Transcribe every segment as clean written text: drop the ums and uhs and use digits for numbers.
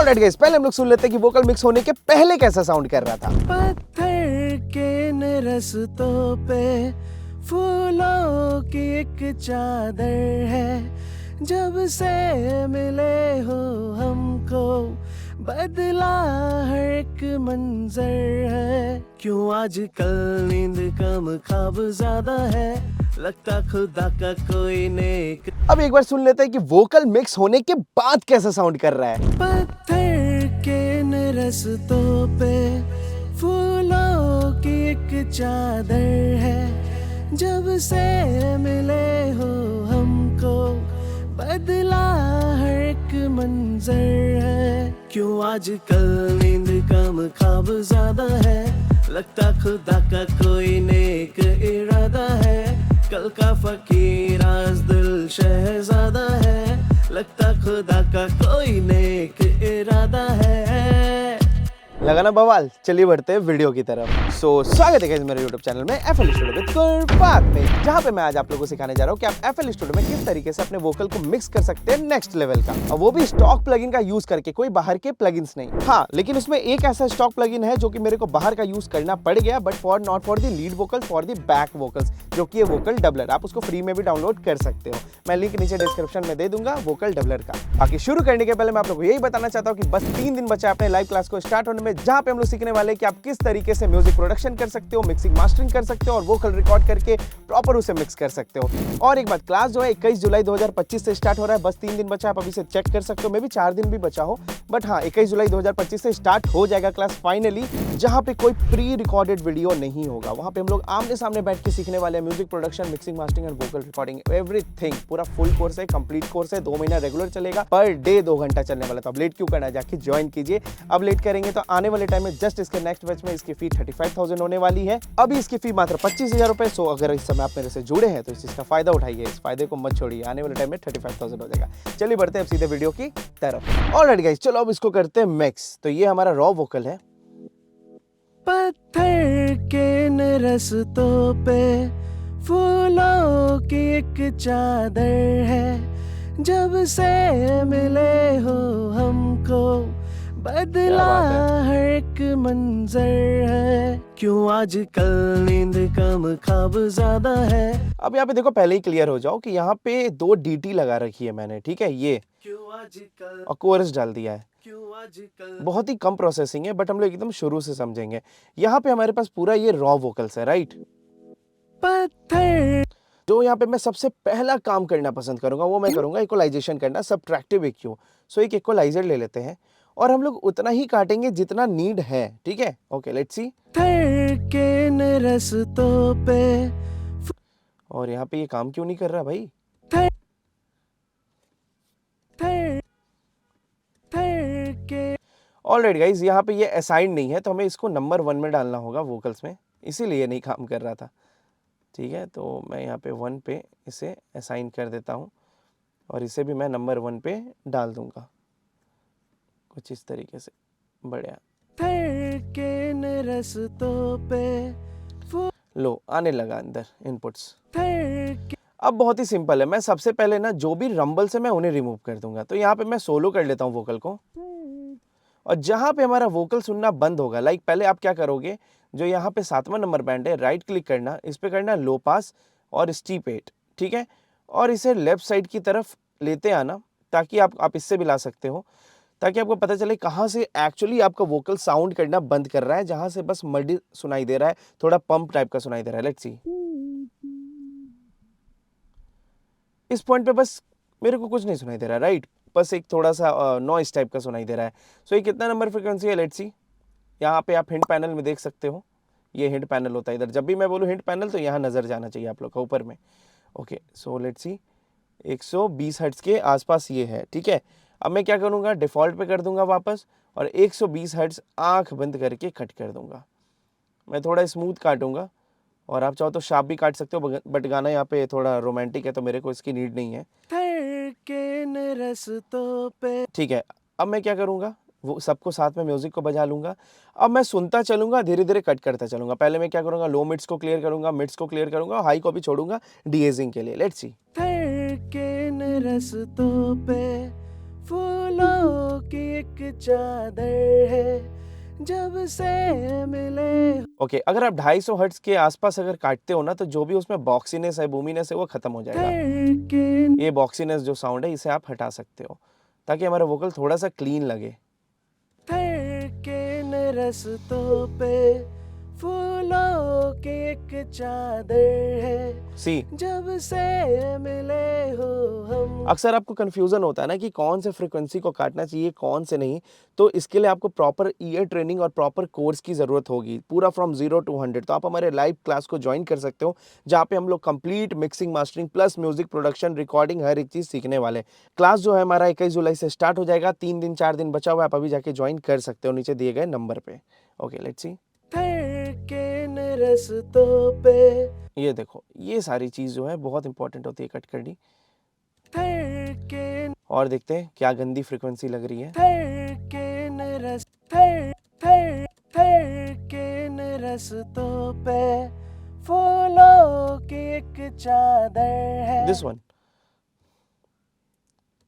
Alright guys, पहले हम लोग सुन लेते हैं कि वोकल मिक्स होने के पहले कैसा साउंड कर रहा था। पत्थर के इन रस्तों पे फूलों की एक चादर है, जब से मिले हो हमको बदला हर एक मंजर है। क्यों आजकल नींद कम ख्वाब ज्यादा है, लगता खुदा का कोई नेक। अब एक बार सुन लेते हैं कि वोकल मिक्स होने के बाद कैसा साउंड कर रहा है। पत्थर के इन रस्तों पे फूलों की एक चादर है, जब से मिले हो हमको बदला हर एक मंजर है। क्यों आजकल नींद कम ख्वाब ज्यादा है, लगता खुदा का कोई नेक इरादा है। कल का फकीर आज दिल शहजादा है, लगता खुदा का कोई नेक इरादा है। लगा ना बवाल? चलिए बढ़ते हैं वीडियो की तरफ। स्वागत है गाइस मेरे YouTube चैनल में FL स्टूडियो विद गुरबात में, जहाँ पे मैं आज आप लोगों को सिखाने जा रहा हूँ कि आप FL स्टूडियो में किस तरीके से अपने वोकल को मिक्स कर सकते हैं नेक्स्ट लेवल का, और वो भी स्टॉक प्लगइन का यूज करके, कोई बाहर के प्लगइन्स नहीं। हाँ, लेकिन उसमें एक ऐसा स्टॉक प्लगइन है जो कि मेरे को बाहर का यूज करना पड़ गया, but not for the lead vocal, for the back vocals, जो कि है वोकल डबलर। आप उसको फ्री में भी डाउनलोड कर सकते हो, मैं लिंक नीचे डिस्क्रिप्शन में दे दूंगा वोकल डबलर का। बाकी शुरू करने के पहले मैं आप लोगों को यही बताना चाहता हूँ कि बस 3 दिन बचा अपने लाइव क्लास को स्टार्ट होने में, जहाँ पे हम लोग सीखने वाले कि आप किस तरीके से म्यूजिक प्रोडक्शन कर सकते हो, मिक्सिंग मास्टरिंग कर सकते हो और वोकल रिकॉर्ड करके प्रॉपर उसे मिक्स कर सकते हो। और एक बात, क्लास जो है 21 जुलाई 2025 से स्टार्ट हो रहा है। बस 3 दिन बचा, आप अभी से चेक कर सकते हो, मे भी 4 दिन भी बचा हो, बट हाँ 21 जुलाई 2025 से स्टार्ट हो जाएगा क्लास फाइनली, जहाँ पे कोई प्री रिकॉर्डेड वीडियो नहीं होगा। वहाँ पे हम लोग आमने सामने बैठ के सीखने वाले हैं music production, mixing mastering and vocal recording, everything. पूरा फुल कोर्स है, कंप्लीट कोर्स है, 2 महीना रेगुलर चलेगा, पर डे 2 घंटा चलने वाला। तो अब लेट क्यों करना है, जाके ज्वाइन कीजिए। अब लेट करेंगे तो आने वाले टाइम में जस्ट इसके नेक्स्ट बैच में इसकी फी 35,000 होने वाली है। अभी इसकी फी मात्र 25,000 रुपए। सो अगर इस समय आप मेरे से जुड़े हैं तो इस चीज का फायदा उठाइए, इस फायदे को मत छोड़िए, आने वाले टाइम में 35,000 हो जाएगा। चलिए बढ़ते हैं अब सीधे वीडियो की तरफ। ऑलराइट गाइस, चलो अब इसको करते हैं मिक्स। तो ये हमारा रॉ वोकल है। पत्थर के इन रस्तों पे फूलों की एक चादर है, जब से मिले हो हमको बदला हर एक मंजर है। क्यों आजकल नींद कम ख्वाब ज्यादा है। अब यहाँ पे देखो, पहले ही क्लियर हो जाओ कि यहाँ पे 2 DT लगा रखी है मैंने, ठीक है, ये और कोरस डाल दिया है। बहुत ही कम प्रोसेसिंग है, बट हम लोग एकदम शुरू से समझेंगे। यहाँ पे हमारे पास पूरा ये रॉ वोकल्स है, राइट। पत्थर जो यहाँ पे मैं सबसे पहला काम करना पसंद करूंगा वो मैं करूंगा इक्वलाइजेशन करना, सबट्रैक्टिव EQ। सो एक इक्वलाइजर ले लेते हैं और हम लोग उतना ही काटेंगे जितना नीड है, ठीक है। Okay, let's see. के इन रस्तों पे, और यहाँ पे ये काम क्यों नहीं कर रहा भाई? ऑलराइट गाइज, यहाँ पे ये असाइन नहीं है, तो हमें इसको नंबर 1 में डालना होगा वोकल्स में, इसीलिए नहीं काम कर रहा था, ठीक है। तो मैं यहाँ पे 1 पे इसे असाइन कर देता हूँ और इसे भी मैं नंबर 1 पे डाल दूंगा, कुछ इस तरीके से। बढ़िया। लो, आने लगा अंदर इनपुट्स। अब बहुत ही सिंपल है, मैं सबसे पहले ना जो भी रंबल्स है मैं उन्हें रिमूव कर दूंगा। तो यहाँ पे मैं सोलो कर लेता हूँ वोकल को, और जहाँ पे हमारा वोकल सुनना बंद होगा, लाइक पहले आप क्या करोगे, जो यहाँ पे 7वां नंबर बैंड है, राइट क्लिक करना, इस पे करना लो पास और स्टीप 8, ठीक है, और इसे लेफ्ट साइड की तरफ लेते आना, ताकि आप इससे भी ला सकते हो, ताकि आपको पता चले कहाँ से एक्चुअली आपका वोकल साउंड करना बंद कर रहा है, जहाँ से बस मडी सुनाई दे रहा है, थोड़ा पंप टाइप का सुनाई दे रहा है। Let's see. इस पॉइंट पे बस मेरे को कुछ नहीं सुनाई दे रहा है, राइट, बस एक थोड़ा सा नॉइस टाइप का सुनाई दे रहा है। सो ये कितना नंबर फ्रिक्वेंसी है, लेट्स सी। यहाँ पे आप हिंट पैनल में देख सकते हो, ये हिंट पैनल होता है इधर। जब भी मैं बोलूँ हिंट पैनल तो यहाँ नजर जाना चाहिए आप लोग का ऊपर में। Okay, so let's C, 120 hertz के आसपास ये है, ठीक है। अब मैं क्या करूँगा, डिफ़ॉल्ट पे कर दूंगा वापस, और 120 हर्ट्ज आँख बंद करके कट कर दूंगा। मैं थोड़ा स्मूथ काटूंगा, और आप चाहो तो शार्प भी काट सकते हो, बट गाना यहाँ पे थोड़ा रोमांटिक है तो मेरे को इसकी नीड नहीं है, ठीक है। अब मैं क्या करूँगा, वो सबको साथ में म्यूजिक को बजा लूंगा। अब मैं सुनता चलूंगा, धीरे धीरे कट करता चलूंगा। पहले मैं क्या करूंगा, लो मिड्स को क्लियर करूंगा, मिड्स को क्लियर करूंगा, हाई को भी छोड़ूंगा डीएजिंग के लिए। Let's see. फूलों की एक चादर है जब से मिले। ओके अगर आप 250 हर्ट्ज के आसपास अगर काटते हो ना तो जो भी उसमें बॉक्सीनेस है बूमीनेस है वो खत्म हो जाएगा। धड़के ये बॉक्सीनेस जो साउंड है इसे आप हटा सकते हो ताकि हमारा वोकल थोड़ा सा क्लीन लगे। धड़के न रस्तों पे फूलों की एक चादर है सी जब से मिले हो हम। अक्सर आपको कंफ्यूजन होता है ना कि कौन से फ्रीक्वेंसी को काटना चाहिए कौन से नहीं, तो इसके लिए आपको प्रॉपर ईयर ट्रेनिंग और प्रॉपर कोर्स की ज़रूरत होगी पूरा फ्रॉम 0 to 100। तो आप हमारे लाइव क्लास को ज्वाइन कर सकते हो जहाँ पे हम लोग complete mixing mastering plus music production recording हर एक चीज़ सीखने वाले। क्लास जो है हमारा 21 जुलाई से स्टार्ट हो जाएगा, 3 दिन 4 दिन बचा हुआ है, आप अभी जाके ज्वाइन कर सकते हो नीचे दिए गए नंबर पे। Okay let's see. धड़के न रस्तों पे ये देखो ये सारी चीज़ जो है बहुत इंपॉर्टेंट होती है कट करनी। धड़के और देखते हैं क्या गंदी फ्रीक्वेंसी लग रही है। धड़के न रस धड़ धड़ धड़के न रस्तों पे फूलों की एक चादर है। दिस वन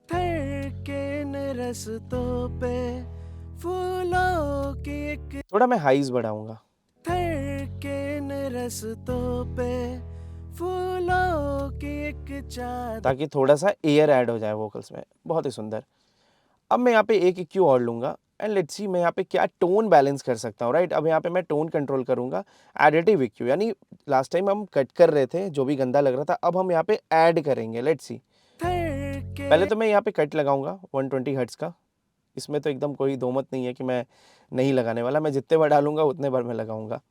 धड़के न रस्तों पे फूलों की एक थोड़ा मैं हाइज बढ़ाऊंगा। धड़के न रस्तों पे फूलों की एक चादर। ताकि थोड़ा सा एयर ऐड हो जाए वोकल्स में। बहुत ही सुंदर। अब मैं यहाँ पे एक EQ और लूंगा एंड लेट्स सी मैं यहाँ पे क्या टोन बैलेंस कर सकता हूँ। राइट अब यहाँ पे मैं टोन कंट्रोल करूंगा एडिटिव EQ, यानी लास्ट टाइम हम कट कर रहे थे जो भी गंदा लग रहा था, अब हम यहाँ पे ऐड करेंगे। Let's see. पहले तो मैं यहाँ पे कट लगाऊंगा 120 हर्ट्ज का। इसमें तो एकदम कोई दो मत नहीं है कि मैं नहीं लगाने वाला, मैं जितने बार डालूंगा उतने बार मैं लगाऊंगा।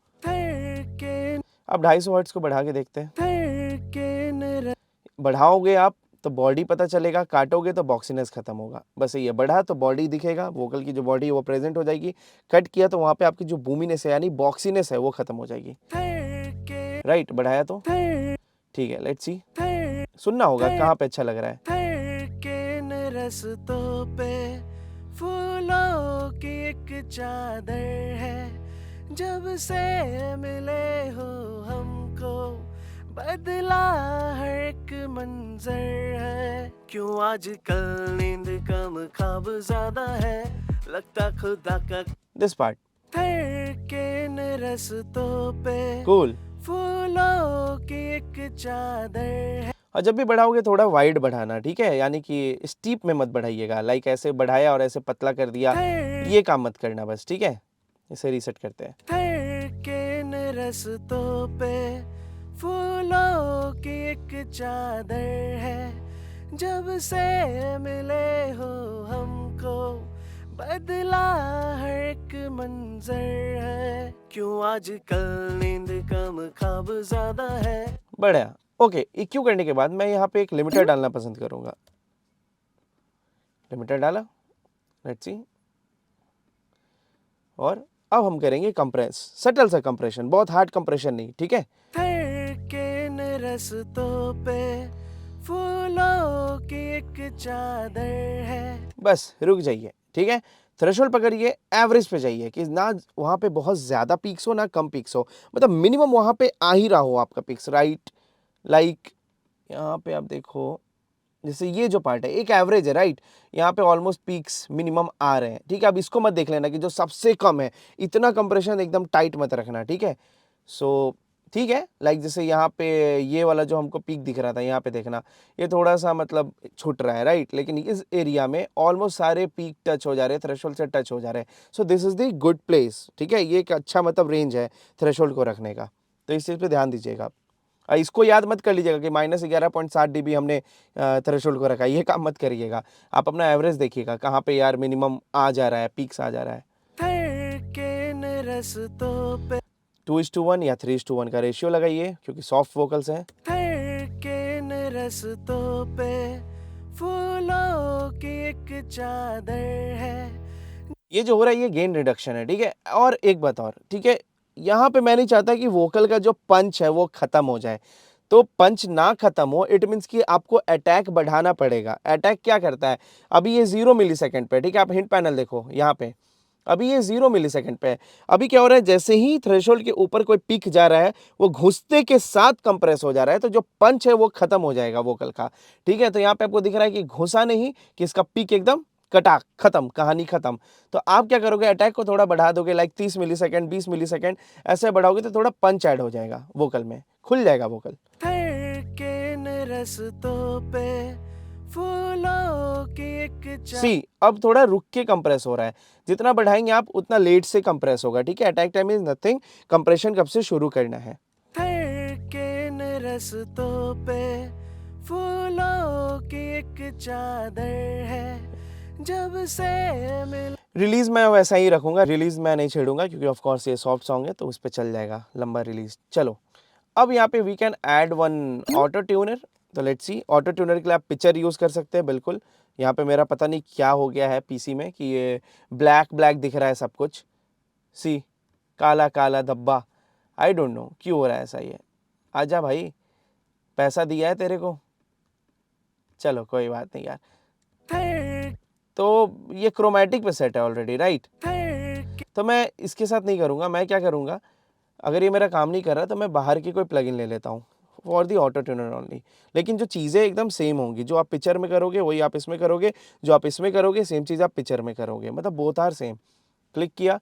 अब 250 हर्ट्ज को बढ़ा के देखते हैं। बढ़ाओगे आप तो बॉडी पता चलेगा, काटोगे तो बॉक्सीनेस खत्म होगा। बस ये बढ़ा तो बॉडी दिखेगा, वोकल की जो बॉडी है वो प्रेजेंट हो जाएगी। कट किया तो वहां पे आपकी जो बूमीनेस है यानी बॉक्सीनेस है वो खत्म हो जाएगी। राइट बढ़ाया तो ठीक है। Let's see. सुनना होगा कहाँ पे अच्छा लग रहा है। रस्तों पे फूलों की एक चादर है जब से मिले हो हमको बदला हर एक मंजर है। क्यों आजकल नींद कम ख्वाब ज्यादा है लगता खुदा का। दिस पार्ट धड़के न रस्तों पे कूल। फूलों की एक चादर है। और जब भी बढ़ाओगे थोड़ा वाइड बढ़ाना, ठीक है, यानी कि स्टीप में मत बढ़ाइएगा। लाइक ऐसे बढ़ाया और ऐसे पतला कर दिया, ये काम मत करना बस, ठीक है। इसे रीसेट करते हैं। धड़के न रस्तों पे फूलों की एक चादर है जब से मिले हो हमको बदला हर एक मंजर है। क्यों आजकल नींद कम ख्वाब ज्यादा है। बढ़िया। ओके EQ करने के बाद मैं यहाँ पे एक लिमिटर डालना पसंद करूंगा। लिमिटर डाला, लेट्स सी। और अब हम करेंगे कंप्रेस, सटल सा कंप्रेशन, बहुत हार्ड कंप्रेशन नहीं, ठीक है। धड़के न रस्तों पे फूलों की एक चादर है। बस रुक जाइए, ठीक है। थ्रेशोल्ड पकड़िए, एवरेज पे जाइए कि ना वहाँ पे बहुत ज़्यादा पीक्स हो ना कम पीक्स हो, मतलब मिनिमम वहाँ पे आ ही रहा हो आपका पीक्स। राइट लाइक यहाँ पे आप देखो जैसे ये जो पार्ट है एक एवरेज है। राइट यहाँ पे ऑलमोस्ट पीक्स मिनिमम आ रहे हैं, ठीक है। अब इसको मत देख लेना कि जो सबसे कम है, इतना कंप्रेशन एकदम टाइट मत रखना, ठीक है। सो ठीक है, लाइक जैसे यहाँ पे ये वाला जो हमको पीक दिख रहा था, यहाँ पे देखना ये थोड़ा सा मतलब छूट रहा है। राइट लेकिन इस एरिया में ऑलमोस्ट सारे पीक टच हो जा रहे हैं, थ्रेशोल्ड से टच हो जा रहे हैं। So this is the good place, ठीक है। ये एक अच्छा मतलब रेंज है थ्रेशोल्ड को रखने का, तो इस चीज़ पे ध्यान दीजिएगा आप। इसको याद मत कर लीजिएगा कि -11.7 dB हमने थ्रेशोल्ड को रखा है, ये काम मत करिएगा। आप अपना एवरेज देखिएगा कहाँ पे यार मिनिमम आ जा रहा है, पीक्स आ जा रहा है। धड़के न रस्तों पे 2:1 या 3:1 का रेशियो लगाइए क्योंकि सॉफ्ट वोकल्स हैं। धड़के न रस्तों पे फूलों की एक चादर है। ये जो हो रहा है ये गेन रिडक्शन है, ठीक है। और एक बात और, ठीक है, यहाँ पे मैं नहीं चाहता कि वोकल का जो पंच है वो खत्म हो जाए। तो पंच ना खत्म हो इट मीन्स कि आपको अटैक बढ़ाना पड़ेगा। अटैक क्या करता है, अभी ये 0 मिलीसेकंड पे, ठीक है। आप हिंट पैनल देखो यहाँ पे, अभी ये 0 मिलीसेकंड पे है। अभी क्या हो रहा है, जैसे ही थ्रेशोल्ड के ऊपर कोई पीक जा रहा है वो घुसते के साथ कंप्रेस हो जा रहा है, तो जो पंच है वो खत्म हो जाएगा वोकल का, ठीक है। तो यहाँ पे आपको दिख रहा है कि घुसा नहीं, कि इसका पीक एकदम कटा, खत्म, कहानी खत्म। तो आप क्या करोगे, अटैक को थोड़ा बढ़ा दोगे, लाइक 30 मिलीसेकंड, 20 मिलीसेकंड ऐसे बढ़ाओगे तो थोड़ा पंच ऐड हो जाएगा वोकल में, खुल जाएगा वोकल। धड़के न रस्तों पे फूलों की एक सी, अब थोड़ा रुक के कंप्रेस हो रहा है, जितना बढ़ाएंगे आप उतना लेट से कंप्रेस होगा, ठीक है। Attack time is nothing, compression कब से शुरू करना है। धड़के न रस्तों पे फूलों की एक चादर है जब से मिल। रिलीज मैं वैसा ही रखूंगा, रिलीज मैं नहीं छेड़ूंगा क्योंकि ऑफ कोर्स ये सॉफ्ट सॉन्ग है तो उस पर चल जाएगा लंबा रिलीज। चलो अब यहाँ पे we can add one auto tuner. तो लेट्स सी, ऑटो ट्यूनर के लिए आप पिक्चर यूज कर सकते हैं बिल्कुल। यहाँ पे मेरा पता नहीं क्या हो गया है पीसी में कि ये ब्लैक ब्लैक दिख रहा है सब कुछ, सी काला काला धब्बा, आई डोंट नो क्यों हो रहा है ऐसा। ये आजा भाई, पैसा दिया है तेरे को, चलो कोई बात नहीं यार। तो ये क्रोमेटिक पे सेट है ऑलरेडी, राइट। तो मैं इसके साथ नहीं करूँगा, मैं क्या करूँगा, अगर ये मेरा काम नहीं कर रहा तो मैं बाहर की कोई प्लगइन ले लेता हूँ for the auto tuner only. लेकिन जो चीज़ें एकदम सेम होंगी, जो आप पिक्चर में करोगे वही आप इसमें करोगे, जो आप इसमें करोगे सेम चीज़ आप पिक्चर में करोगे, मतलब बोथ आर सेम। क्लिक किया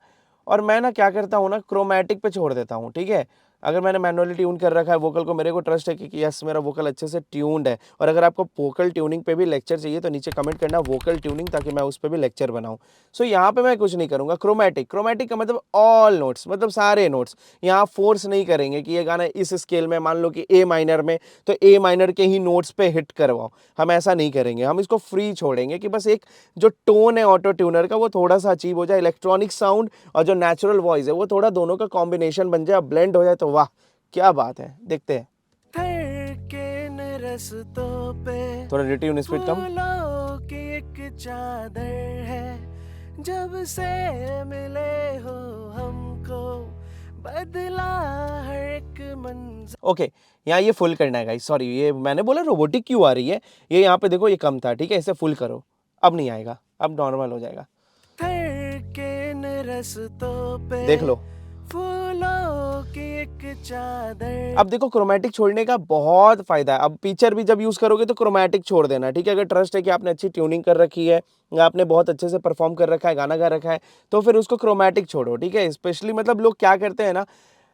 और मैं ना क्या करता हूँ ना, क्रोमेटिक पे छोड़ देता हूँ, ठीक है। अगर मैंने मैनुअली ट्यून कर रखा है वोकल को, मेरे को ट्रस्ट है कि यस मेरा वोकल अच्छे से ट्यून्ड है। और अगर आपको वोकल ट्यूनिंग पे भी लेक्चर चाहिए तो नीचे कमेंट करना वोकल ट्यूनिंग, ताकि मैं उस पर भी लेक्चर बनाऊं। सो यहाँ पे मैं कुछ नहीं करूँगा। क्रोमेटिक, क्रोमेटिक का मतलब ऑल नोट्स, मतलब सारे नोट्स। यहाँ फोर्स नहीं करेंगे कि ये गाना इस स्केल में, मान लो कि ए माइनर में, तो ए माइनर के ही नोट्स पे हिट करवाओ, हम ऐसा नहीं करेंगे। हम इसको फ्री छोड़ेंगे कि बस एक जो टोन है ऑटो ट्यूनर का वो थोड़ा सा अचीव हो जाए, इलेक्ट्रॉनिक साउंड और जो नेचुरल वॉइस है वो थोड़ा दोनों का कॉम्बिनेशन बन जाए, ब्लेंड हो जाए तो वाह क्या बात है। देखते हैं, धड़के न रस्तों पे थोड़ा रिट्यून स्पीड कम। फूलों की एक चादर है जब से मिले हो हमको बदला हर एक मंजर। ओके, यहाँ ये फुल करना है गाइस, सॉरी ये मैंने बोला रोबोटिक क्यों आ रही है, ये यहाँ पे देखो ये कम था, ठीक है, इसे फुल करो, अब नहीं आएगा, अब नॉर्मल हो जाएगा। धड़के न रस्तों पे देख लो, फूलों की एक चादर। अब देखो क्रोमेटिक छोड़ने का बहुत फायदा है। अब पिक्चर भी जब यूज करोगे तो क्रोमेटिक छोड़ देना, ठीक है। अगर ट्रस्ट है कि आपने अच्छी ट्यूनिंग कर रखी है या आपने बहुत अच्छे से परफॉर्म कर रखा है, गाना गा रखा है, तो फिर उसको क्रोमेटिक छोड़ो, ठीक है। स्पेशली मतलब लोग क्या करते हैं ना,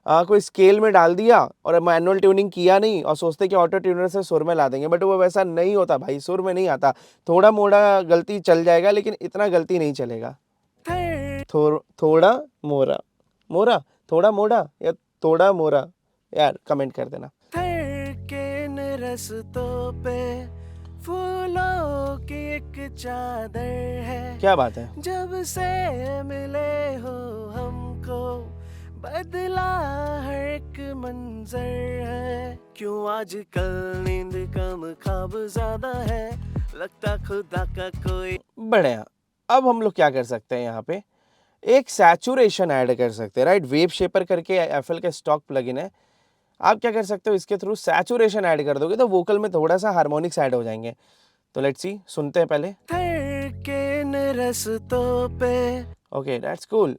कोई स्केल में डाल दिया और मैनुअल ट्यूनिंग किया नहीं और सोचते कि ऑटो ट्यूनर से सुर में ला देंगे, बट वो वैसा नहीं होता भाई, सुर में नहीं आता। थोड़ा मोड़ा गलती चल जाएगा लेकिन इतना गलती नहीं चलेगा। थोड़ा मोरा, मोरा, थोड़ा मोड़ा या थोड़ा मोरा, यार कमेंट कर देना। धड़के न रस्तों पे फूलों की एक चादर है क्या बात है, जब से मिले हो हमको बदला हर एक मंजर है। क्यों आजकल नींद कम ख्वाब ज्यादा है लगता खुदा का कोई। बढ़िया। अब हम लोग क्या कर सकते हैं, यहाँ पे एक सैचुरेशन ऐड कर सकते हैं, राइट। वेव शेपर करके एफएल का स्टॉक प्लगइन है, आप क्या कर सकते हो, इसके थ्रू सैचुरेशन ऐड कर दोगे तो वोकल में थोड़ा सा हार्मोनिक्स ऐड हो जाएंगे। तो लेट्स सी, सुनते हैं पहले। धड़के न रस्तों पे ओके दैट्स कूल।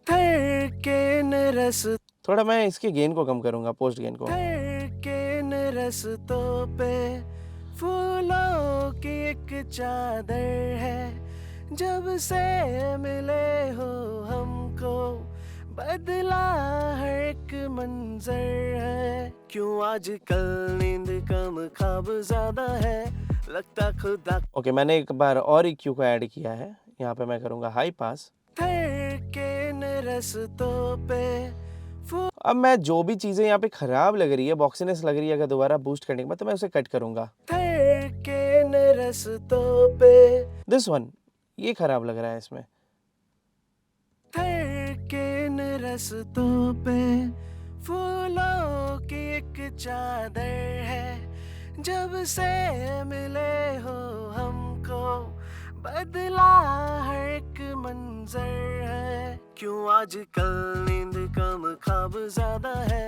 धड़के न रस्तों थोड़ा मैं इसके गेन को कम करूंगा, पोस्ट गेन को। धड़के न रस्तों पे फूलों की एक चादर है जब से मिले हो हमको बदला हर एक मंजर है। क्यों आजकल नींद कम ख्वाब ज्यादा है लगता खुदा। ओके, मैंने एक बार और EQ को ऐड किया है, यहाँ पे मैं करूंगा हाई पास। धड़के न रस्तों पे अब मैं जो भी चीजें यहाँ पे खराब लग रही है, बॉक्सीनेस लग रही है, अगर दोबारा बूस्ट करने के बाद तो मैं उसे कट करूंगा। धड़के न रस्तों पे दिस वन, ये खराब लग रहा है इसमें। धड़के न रस्तों पे फूलों की एक चादर है जब से मिले हो हमको बदला हर एक मंजर है। क्यों आजकल नींद कम ख्वाब ज्यादा है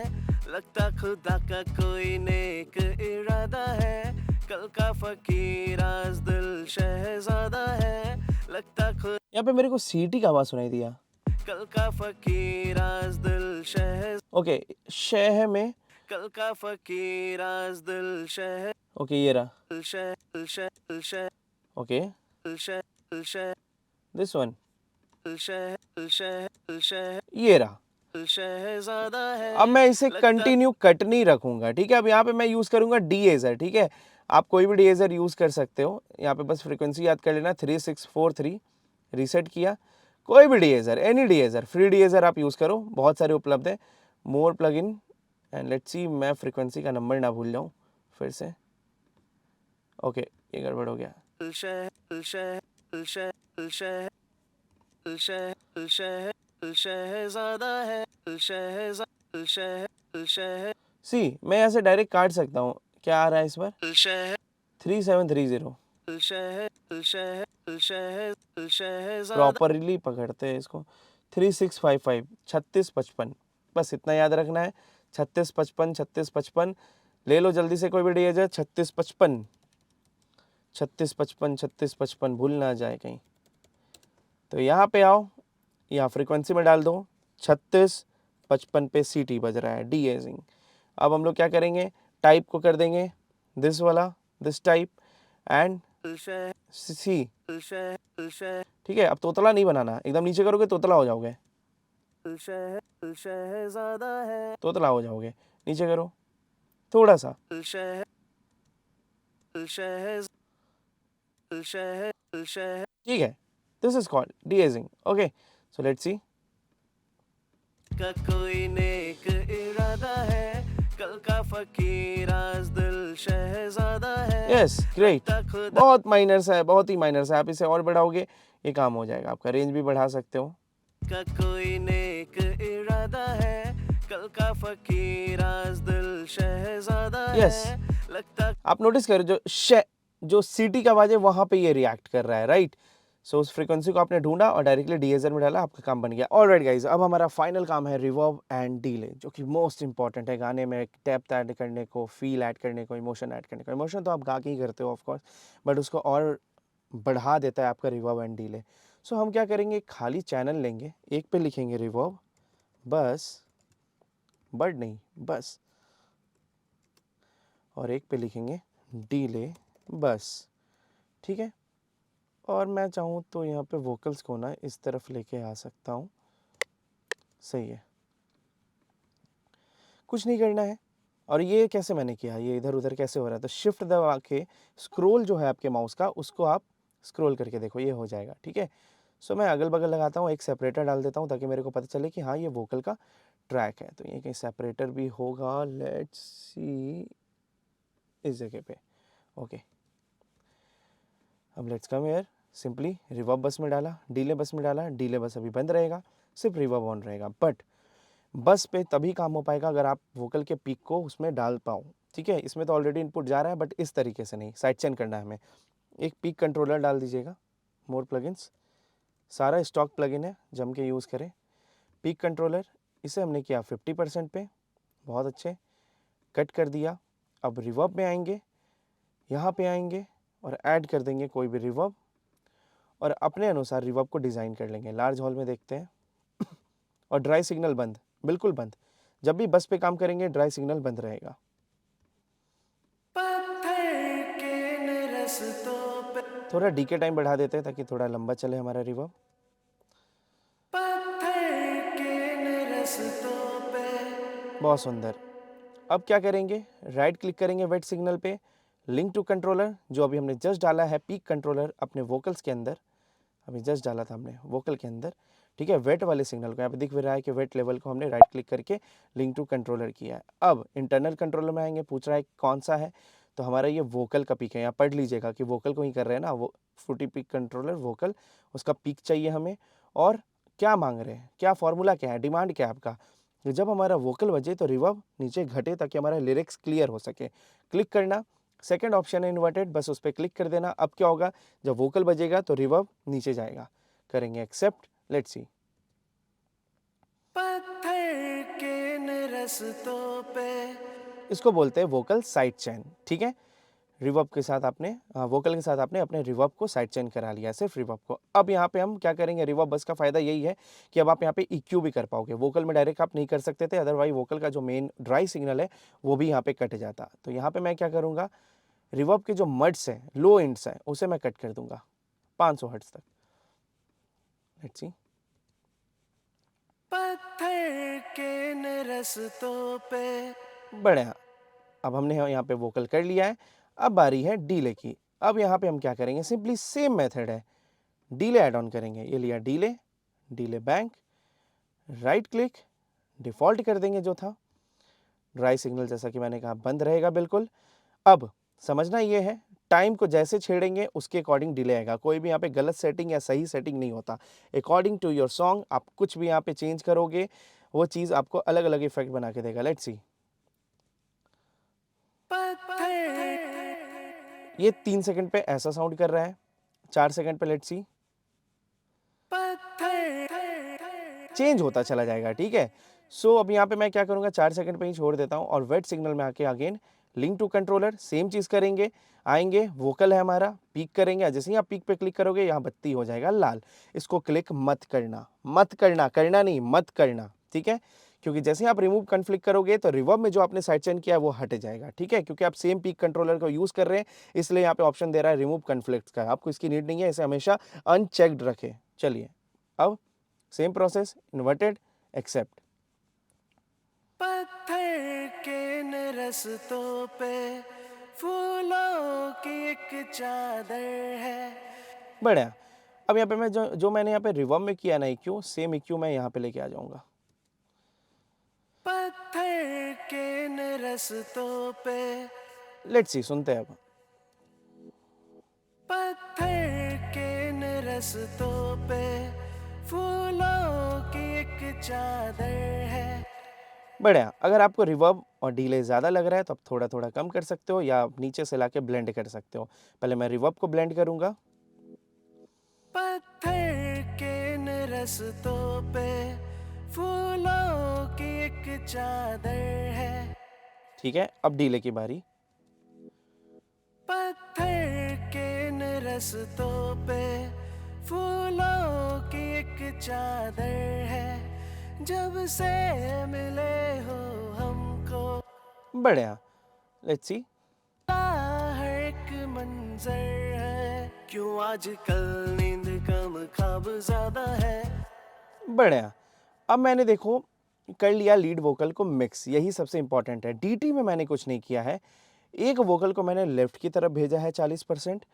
लगता खुदा का कोई नेक इरादा है। कल का फकीर आज दिल शहजादा है लगता खुद। यहाँ पे मेरे को सीटी का आवाज सुनाई दिया। कल का फकीर आज दिल शहज। ओके, शह में, कल का फकीर आज दिल शहज। ओके ये रहा, शह शह शह ओके। शह दिस वन, ये रहा। अब मैं इसे कंटिन्यू कट नहीं रखूंगा, ठीक है। अब यहाँ पे मैं यूज करूंगा डीएजर, ठीक है। आप कोई भी डीएजर यूज कर सकते हो। यहाँ पे बस फ्रीक्वेंसी याद कर लेना, 3643, रीसेट किया। कोई भी डीएजर, एनी डीएजर, फ्री डीएजर आप यूज करो, बहुत सारे उपलब्ध है। More plug in and let's see, मैं फ्रीक्वेंसी का नंबर ना भूल जाऊँ फिर से। ओके, ये गड़बड़ हो गया। सी, मैं यहाँ से डायरेक्ट काट सकता हूँ। क्या आ रहा है इस बार? 3730। प्रॉपरली पकड़ते हैं इसको। 3655, 3655, बस इतना याद रखना है। 3655, 3655 ले लो जल्दी से, कोई भी डीएजर। 3655, 3655, 3655, भूल ना जाए कहीं। तो यहाँ पे आओ, यहाँ फ्रीक्वेंसी में डाल दो 3655 पे सीटी बज रहा है, डीएजिंग। अब हम लोग क्या करेंगे, टाइप को कर देंगे दिस वाला, दिस टाइप एंड सी, ठीक है। अब तोतला नहीं बनाना, एकदम नीचे करोगे तोतला हो जाओगे, तोतला हो जाओगे। नीचे करो थोड़ा सा, ठीक है। This is called de essing. Okay, so let's see. का कोई नेक इरादा है, कल का फकीर आज दिल शहजादा है। Yes, great. बहुत माइनर सा है, बहुत ही माइनर सा है। आप इसे और बढ़ाओगे ये काम हो जाएगा आपका, रेंज भी बढ़ा सकते हो। का कोई नेक इरादा है, कल का फकीर आज दिल शहजादा Yes. है। लगता आप नोटिस करो, जो सीटी का आवाज है वहां पे ये रिएक्ट कर रहा है, राइट। सो उस फ्रीक्वेंसी को आपने ढूंढा और डायरेक्टली डीएजर में डाला, आपका काम बन गया। ऑलराइट गाइस, अब हमारा फाइनल काम है रिवर्ब एंड डिले, जो कि मोस्ट इंपॉर्टेंट है गाने में डेप्थ ऐड करने को, फील ऐड करने को, इमोशन ऐड करने को। इमोशन तो आप गा के ही करते हो ऑफ कोर्स, बट उसको और बढ़ा देता है आपका रिवर्ब एंड डिले। सो हम क्या करेंगे, खाली चैनल लेंगे, एक पे लिखेंगे रिवर्ब, बस, बट नहीं, बस, और एक पे लिखेंगे डिले, बस, ठीक है। और मैं चाहूँ तो यहाँ पे वोकल्स को ना इस तरफ लेके आ सकता हूँ, सही है। कुछ नहीं करना है। और ये कैसे मैंने किया, ये इधर उधर कैसे हो रहा है, तो शिफ्ट दबा के स्क्रॉल जो है आपके माउस का, उसको आप स्क्रॉल करके देखो, ये हो जाएगा, ठीक है। सो मैं अगल बगल लगाता हूँ, एक सेपरेटर डाल देता हूँ ताकि मेरे को पता चले कि हाँ ये वोकल का ट्रैक है। तो ये कहीं सेपरेटर भी होगा, लेट्स सी, इस जगह पे। ओके, अब let's come here, simply reverb बस में डाला, डिले बस में डाला, डिले बस अभी बंद रहेगा, सिर्फ रिवर्ब ऑन रहेगा। बट बस पे तभी काम हो पाएगा अगर आप वोकल के पीक को उसमें डाल पाओ, ठीक है। इसमें तो ऑलरेडी इनपुट जा रहा है, बट इस तरीके से नहीं, साइड चेन करना है हमें। एक पीक कंट्रोलर डाल दीजिएगा, मोर प्लगइन्स, सारा स्टॉक प्लगइन है, जम के यूज़ करें। पीक कंट्रोलर, इसे हमने किया 50% पे, बहुत अच्छे, कट कर दिया। अब रिवर्ब में आएंगे, यहाँ पे आएंगे और ऐड कर देंगे कोई भी रिवर्ब, और अपने अनुसार रिवर्ब को डिज़ाइन कर लेंगे। लार्ज हॉल में देखते हैं। और ड्राई सिग्नल बंद, बिल्कुल बंद। जब भी बस पे काम करेंगे ड्राई सिग्नल बंद रहेगा। पत्थर के इन रस्तों पे, थोड़ा डीके टाइम बढ़ा देते हैं ताकि थोड़ा लंबा चले हमारा रिवर्ब। पत्थर के इन रस्तों पे। बहुत सुंदर। अब क्या करेंगे, राइट क्लिक करेंगे वेट सिग्नल पे, लिंक टू कंट्रोलर, जो अभी हमने जस्ट डाला है पीक कंट्रोलर अपने वोकल्स के अंदर, अभी जस्ट डाला था हमने वोकल के अंदर, ठीक है। वेट वाले सिग्नल को यहाँ पे दिख भी रहा है कि वेट लेवल को हमने राइट क्लिक करके लिंक टू कंट्रोलर किया है। अब इंटरनल कंट्रोलर में आएंगे, पूछ रहा है कौन सा है, तो हमारा ये वोकल का पीक है। यहाँ पढ़ लीजिएगा कि वोकल को ही कर रहे हैं ना, वो फ्रूटी पीक कंट्रोलर वोकल, उसका पीक चाहिए हमें। और क्या मांग रहे हैं, क्या फॉर्मूला क्या है, डिमांड क्या है आपका, कि जब हमारा वोकल बजे तो रिवर्ब नीचे घटे ताकि हमारा लिरिक्स क्लियर हो सके। क्लिक करना, सेकंड ऑप्शन है इन्वर्टेड, बस उस पर क्लिक कर देना। अब क्या होगा, जब वोकल बजेगा तो रिवर्ब नीचे जाएगा। करेंगे एक्सेप्ट, लेट्स सी। पत्थर के इन रस्तों पे, इसको बोलते हैं वोकल साइड चेन, ठीक है। रिवर्ब के साथ आपने वोकल के साथ आपने अपने रिवर्ब को साइड चेन करा लिया, सिर्फ रिवर्ब को। अब यहाँ पे हम क्या करेंगे, रिवर्ब बस का फायदा यही है कि अब आप यहाँ पे EQ भी कर पाओगे। वोकल में डायरेक्ट आप नहीं कर सकते थे, अदरवाइज वोकल का जो मेन ड्राई सिग्नल है वो भी यहाँ पे कट जाता। तो यहाँ पे मैं क्या करूँगा, रिवर्ब के जो मड्स हैं, लो एंड्स हैं, उसे मैं कट कर दूंगा। 500 हर्ट्ज तक। Let's see. पत्थर के इन रस्तों पे। बढ़िया। अब हमने यहाँ पे वोकल कर लिया है। अब बारी है डीले की। अब यहाँ पे हम क्या करेंगे, सिंपली सेम मेथड है, डीले ऐड ऑन करेंगे। ये लिया delay, delay bank, right click, default कर देंगे जो था। ड्राई सिग्नल जैसा कि मैंने कहा बंद रहेगा बिल्कुल। अब समझना ये है, टाइम को जैसे छेड़ेंगे उसके अकॉर्डिंग डिले आएगा। कोई भी यहाँ पे गलत सेटिंग या सही सेटिंग नहीं होता। अकॉर्डिंग टू योर सॉन्ग आप कुछ भी यहाँ पे चेंज करोगे, वो चीज़ आपको अलग अलग इफेक्ट बना के देगा। Let's see. ये 3 सेकंड पे ऐसा साउंड कर रहा है, 4 सेकंड पे लेट्स सी चेंज होता चला जाएगा। ठीक है, सो अब यहाँ पे मैं क्या करूँगा, 4 सेकंड पे ही छोड़ देता हूँ और वेट सिग्नल में आके again link to controller same चीज़ करेंगे। आएंगे, वोकल है हमारा, पीक करेंगे। जैसे ही आप पीक पे क्लिक करोगे यहाँ बत्ती हो जाएगा लाल। इसको क्लिक मत करना, मत करना, करना नहीं, मत करना। ठीक है, क्योंकि जैसे ही आप रिमूव कन्फ्लिक्ट करोगे तो रिवर्ब में जो आपने साइड चेन किया है वो हट जाएगा। ठीक है, क्योंकि आप सेम पीक कंट्रोलर को यूज़ कर रहे हैं, इसलिए यहाँ पे ऑप्शन दे रहा है रिमूव कन्फ्लिक्ट का। आपको इसकी नीड नहीं है, इसे हमेशा अनचेक्ड रखें। चलिए अब सेम प्रोसेस, इन्वर्टेड, एक्सेप्ट। पत्थर के इन रस्तों पे फूलों की एक चादर है। बढ़िया। अब यहाँ पे मैं जो मैंने यहाँ पे रिवर्ब में किया ना EQ, सेम EQ मैं यहाँ पे लेके आ जाऊंगा। पत्थर के इन रस्तों पे। लेट्स सी, सुनते हैं अब। पत्थर के इन रस्तों पे फूलों की एक चादर है। बढ़िया। अगर आपको रिवर्ब और डीले ज़्यादा लग रहा है तो आप थोड़ा थोड़ा कम कर सकते हो या आप नीचे से लाके ब्लेंड कर सकते हो। पहले मैं रिवर्ब को ब्लेंड करूंगा। पत्थर के इन रस्तों पे फूलों की एक चादर है। ठीक है, अब डीले की बारी। पत्थर के इन रस्तों पे फूलों की एक चादर है। जब से मिले हो हमको बढ़िया। Let's see. हर एक मंजर है। क्यों आजकल नींद कम ख्वाब ज्यादा है। बढ़िया। अब मैंने देखो कर लिया लीड वोकल को मिक्स, यही सबसे इंपॉर्टेंट है। डीटी में मैंने कुछ नहीं किया है। एक वोकल को मैंने लेफ्ट की तरफ भेजा है 40%,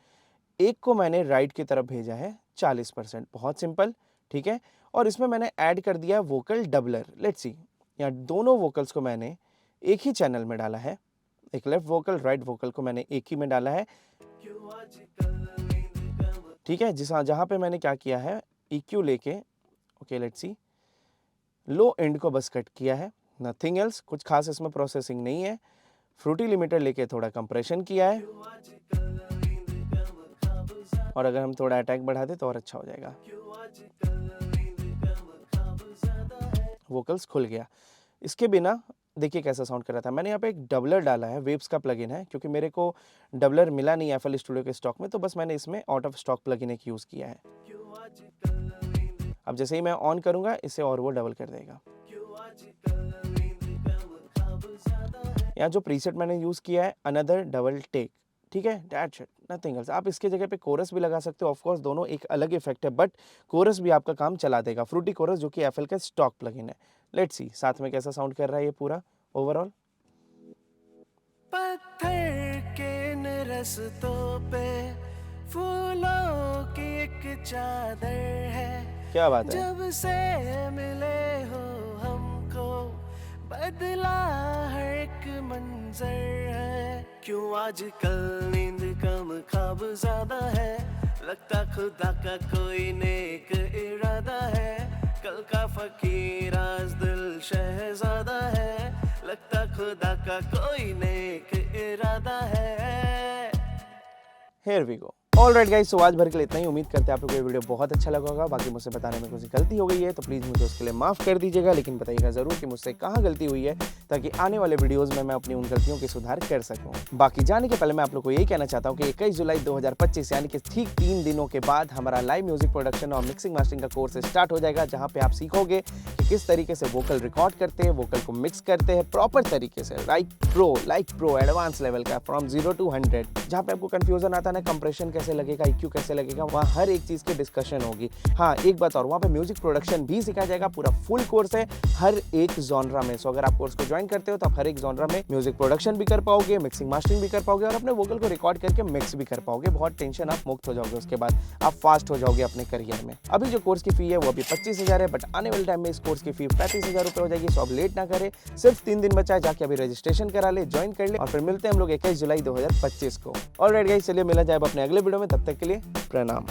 एक को मैंने राइट की तरफ भेजा है 40%। बहुत सिंपल। ठीक है, और इसमें मैंने ऐड कर दिया वोकल डबलर। लेट्स सी, यहाँ दोनों वोकल्स को मैंने एक ही चैनल में डाला है। एक लेफ्ट वोकल, राइट वोकल को मैंने एक ही में डाला है। ठीक है, जहाँ पे मैंने क्या किया है, EQ लेके, okay let's see, low and को बस कट किया है, नथिंग एल्स। कुछ खास इसमें प्रोसेसिंग नहीं है। फ्रूटी लिमिटर लेके थोड़ा कंप्रेशन किया है, और अगर हम थोड़ा अटैक बढ़ा दे तो और अच्छा हो जाएगा। वोकल्स खुल गया। इसके बिना देखिए कैसा साउंड कर रहा था। मैंने यहाँ पे एक डबलर डाला है, वेव्स का प्लगइन है, क्योंकि मेरे को डबलर मिला नहीं FL स्टूडियो के स्टॉक में, तो बस मैंने इसमें आउट ऑफ स्टॉक प्लगइन एक यूज़ किया है। अब जैसे ही मैं ऑन करूँगा इसे और वो डबल कर देगा। यहाँ जो प्रीसेट मैंने यूज़ किया है, अनदर डबल टेक। ठीक है, दैट्स इट, नथिंग एल्स। आप इसके जगह पे कोरस भी लगा सकते हो। ऑफ कोर्स दोनों एक अलग इफेक्ट है, बट कोरस भी आपका काम चला देगा। फ्रूटी कोरस जो कि FL का स्टॉक प्लगइन है। लेट्स सी साथ में कैसा साउंड कर रहा है ये पूरा ओवरऑल। पत्थर के इन रस्तों पे फूलों की एक चादर है। क्या बात है। जब से मिले हो हमको बदला हर एक मंजर है। क्यों आजकल नींद कम ख्वाब ज्यादा है। लगता खुदा का कोई नेक इरादा है। कल का फकीर आज दिल शहजादा है। लगता खुदा का कोई नेक इरादा है। Here we go. Alright guys, so आज भर के लिए इतना ही। उम्मीद करते हैं आप लोगों को ये वीडियो बहुत अच्छा लगा होगा। बाकी मुझसे बताने में कुछ गलती हो गई है तो प्लीज़ मुझे उसके लिए माफ़ कर दीजिएगा, लेकिन बताइएगा ज़रूर कि मुझसे कहाँ गलती हुई है, ताकि आने वाले वीडियोज़ में मैं अपनी उन गलतियों की सुधार कर सकूँ। बाकी जाने के पहले मैं आप लोग को यही कहना चाहता हूँ कि 21 जुलाई 2025 यानी कि ठीक 3 दिनों के बाद हमारा लाइव म्यूजिक प्रोडक्शन और मिक्सिंग मास्टरिंग का कोर्स स्टार्ट हो जाएगा, जहाँ पे आप सीखोगे कि किस तरीके से वोकल रिकॉर्ड करते हैं, वोकल को मिक्स करते हैं प्रॉपर तरीके से, लाइक प्रो एडवांस लेवल का, फ्रॉम 0 to 100। जहाँ पे आपको कंफ्यूजन आता है ना कंप्रेशन के कैसे लगेगा, EQ कैसे लगेगा, वहाँ हर एक चीज़ की डिस्कशन होगी। हाँ, एक बात और, वहाँ पे म्यूजिक प्रोडक्शन भी सिखाया जाएगा, पूरा फुल कोर्स है हर एक जॉनरा में। सो अगर आप कोर्स को ज्वाइन करते हो तो आप हर एक जॉनरा में म्यूजिक प्रोडक्शन भी कर पाओगे, मिक्सिंग मास्टरिंग भी कर पाओगे और अपने वोकल को रिकॉर्ड करके मिक्स भी कर पाओगे। बहुत टेंशन आप मुक्त हो जाओगे, उसके बाद आप फास्ट हो जाओगे अपने करियर में। अभी जो कोर्स की फी है वो अभी 25,000 है, बट आने वाले टाइम में इस कोर्स की फी 35,000 रुपये हो जाएगी। सो अब लेट ना करें, सिर्फ 3 दिन बचा है, जाके अभी रजिस्ट्रेशन करा ले, ज्वाइन कर ले और फिर मिलते हैं हम लोग 21 जुलाई 2025 को। ऑलराइट गाइस, चलिए मिला जाए अब अपने अगले वीडियो में, तब तक के लिए प्रणाम।